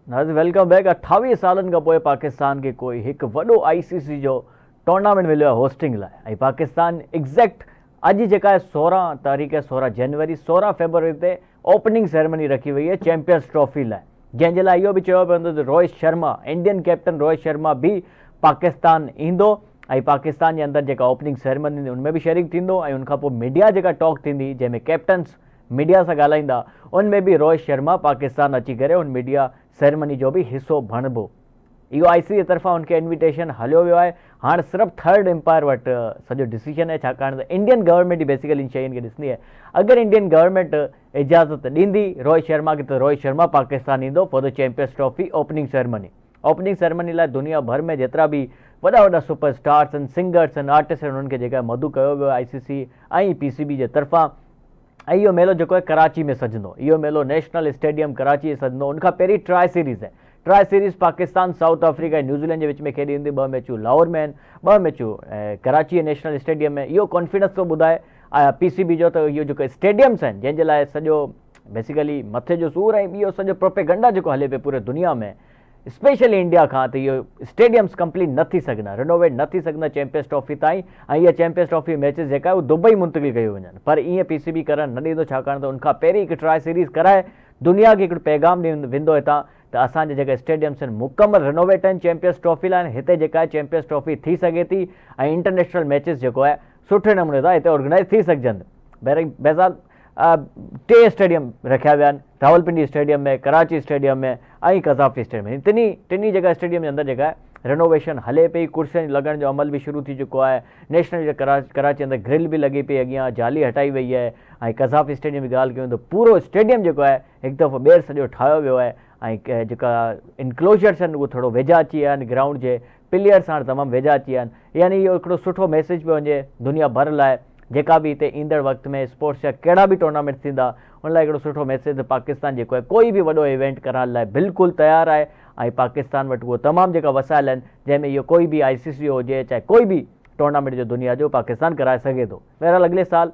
नाज़ welcome back. 28 सालनि खां पोइ पाकिस्तान खे कोई हिकु वॾो ICC जो टूर्नामेंट मिलियो आहे होस्टिंग लाइ। ऐं पाकिस्तान एग्ज़ैक्ट अॼु जेका आहे 16 तारीख़ 16 जनवरी 16 फेबरवरी ते ओपनिंग सेरेमनी रखी वई आहे चैंपियंस ट्रॉफी लाइ, जंहिंजे लाइ इहो बि चयो पियो हूंदो त रोहित शर्मा, इंडियन कैप्टन रोहित शर्मा बि पाकिस्तान ईंदो ऐं पाकिस्तान जे अंदरि जेका ओपनिंग सेरेमनी हूंदी उनमें बि शरीक थींदो। ऐं उनखां पोइ मीडिया जेका टॉक थींदी जंहिंमें कैप्टन्स मीडिया सां ॻाल्हाईंदा, उनमें बि रोहित शर्मा पाकिस्तान अची करे उन मीडिया सेरेमनी जो बि हिसो बणिबो। इहो ICC जे तरफ़ां उनखे इन्विटेशन हलियो वियो आहे। हाणे सिर्फ़ु थर्ड एम्पायर वटि सॼो डिसीजन आहे, छाकाणि त इंडियन गवर्नमेंट ई बेसिकली इन शयुनि खे ॾिसंदी आहे। अगरि इंडियन गवर्नमेंट इजाज़त ॾींदी रोहित शर्मा खे, त रोहित शर्मा पाकिस्तान ईंदो for the champions trophy opening ceremony. Opening ceremony लाइ दुनिया भर में जेतिरा बि वॾा वॾा सुपर स्टार्स आहिनि, सिंगर्स आहिनि, आर्टिस्ट आहिनि, उन्हनि खे जेका मदु कयो वियो आहे ICC ऐं PCB जे तरफ़ां। ऐं इहो मेलो जेको आहे कराची में सजंदो। इहो मेलो नेशनल स्टेडियम कराची में सजंदो। उनखां पहिरीं ट्राई सीरीज़ आहे। Try series Pakistan, south Africa ऐं न्यूज़ीलैंड जे विच में खेॾी वेंदी। 2 मैचूं लाहौर में आहिनि, 2 मैचूं कराची नेशनल स्टेडियम में। इहो कॉन्फिडेंस थो ॿुधाए PCB जो, त इहो जेको स्टेडियम्स आहिनि जंहिंजे लाइ सॼो बेसिकली मथे जो सूर ऐं इहो सॼो प्रोपेगंडा जेको हले पियो पूरे दुनिया में, स्पेशली इंडिया खां, त इहो स्टेडियम्स कंप्लीट न थी सघंदा, रिनोवेट न थी सघंदा चैंपियंस ट्रॉफी ताईं। ऐं इहा चैंपियंस ट्रॉफी मैचिस जेका आहे उहो दुबई मुंतक़िल कयूं वञनि, पर ईअं PCB करणु न ॾींदो, छाकाणि त उनखां पहिरीं हिकु ट्राई सीरीज़ कराए दुनिया खे हिकिड़ो पैगाम वेंदो हितां त असांजे जेके स्टेडियम्स आहिनि मुकमल रिनोवेट आहिनि चैंपियंस ट्रॉफी लाइ। हिते जेका आहे चैंपियंस ट्रॉफी थी सघे थी ऐं इंटरनेशनल मैचिस जेको आहे सुठे नमूने सां हिते ऑर्गेनाइज़ थी सघजनि। बहरहाल 3 स्टेडियम रखिया विया आहिनि, रावलपिंडी स्टेडियम में, कराची स्टेडियम में ऐं कज़ाफ़ी स्टेडियम में। टिनी जेका स्टेडियम जे अंदरि जेका आहे रिनोवेशन हले पई, कुर्सियुनि लॻण जो अमल बि शुरू थी चुको आहे। नेशनल कराची अंदरि ग्रिल बि लॻी पई, अॻियां जाली हटाई वई आहे। ऐं कज़ाफ़ी स्टेडियम जी ॻाल्हि कयूं त पूरो स्टेडियम जेको आहे हिकु दफ़ो ॿीहर सॼो ठाहियो वियो आहे। ऐं जेका इनक्लोजर्स आहिनि उहे थोरो वेझा अची विया आहिनि ग्राउंड जे, प्लेयर्स हाणे तमामु वेझा अची विया आहिनि। यानी इहो हिकिड़ो सुठो मैसेज पियो वञे दुनिया भर लाइ, जेका बि हिते ईंदड़ वक़्त में स्पोर्ट्स जा कहिड़ा बि टूर्नामेंट थींदा उन लाइ हिकिड़ो सुठो मैसेज। पाकिस्तान जेको आहे कोई बि वॾो इवेंट करण लाइ बिल्कुलु तयारु आहे। ऐं पाकिस्तान वटि उहो तमामु जेका वसाइल आहिनि जंहिंमें इहो कोई बि ICC जो हुजे, चाहे कोई बि टूर्नामेंट जो दुनिया जो, पाकिस्तान कराए सघे थो। बहरहाल अॻिले साल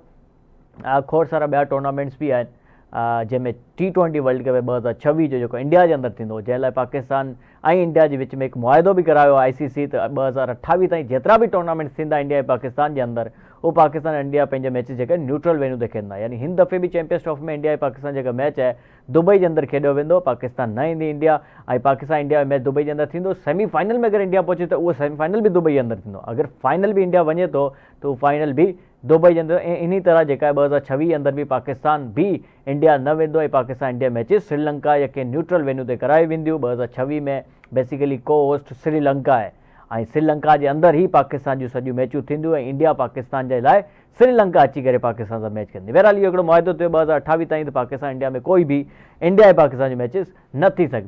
खोड़ सारा ॿिया टूर्नामेंट्स बि आहिनि, जंहिंमें T20 वर्ल्ड कप 2026 जो जेको इंडिया जे अंदरि थींदो, जंहिं लाइ पाकिस्तान ऐं इंडिया जे विच में हिकु मुआदो बि करायो आहे ICC, त 2028 ताईं जेतिरा बि टूर्नामेंट्स थींदा इंडिया ऐं पाकिस्तान जे अंदरि, उहो पाकिस्तान ऐं इंडिया पंहिंजे मैचिस जेके न्यूट्रल वेन्यू ते खेॾंदा। यानी हिन दफ़े बि चैंपियंस ट्रॉफी में इंडिया ऐं पाकिस्तान जेका मैच आहे दुबई जे अंदरि खेॾियो वेंदो। पाकिस्तान न ईंदी इंडिया, ऐं पाकिस्तान इंडिया मैच दुबई जे अंदरि थींदो। सेमीफाइनल में अगरि इंडिया पहुचे त उहो सेमीफाइनल बि दुबई जे अंदरि थींदो। अगरि फाइनल बि इंडिया वञे थो त उहो फाइनल बि दुबई जे अंदरि। ऐं इन तरह जेका आहे 2026 जे अंदरि बि पाकिस्तान बि इंडिया न वेंदो ऐं पाकिस्तान इंडिया मैचिस श्रीलंका या कंहिं न्यूट्रल वेन्यू ते कराए वेंदियूं। 2026 में बेसिकली को होस्ट श्रीलंका आहे ऐं श्रीलंका जे अंदरि ई पाकिस्तान जूं सॼियूं मैचूं थींदियूं ऐं इंडिया पाकिस्तान जे लाइ श्रीलंका अची करे पाकिस्तान सां मैच कंदी। बहरहाल इहो हिकिड़ो मुआदो थियो 2028 ताईं, त पाकिस्तान इंडिया में कोई बि इंडिया ऐं पाकिस्तान जूं मैचिस न थी सघंदियूं।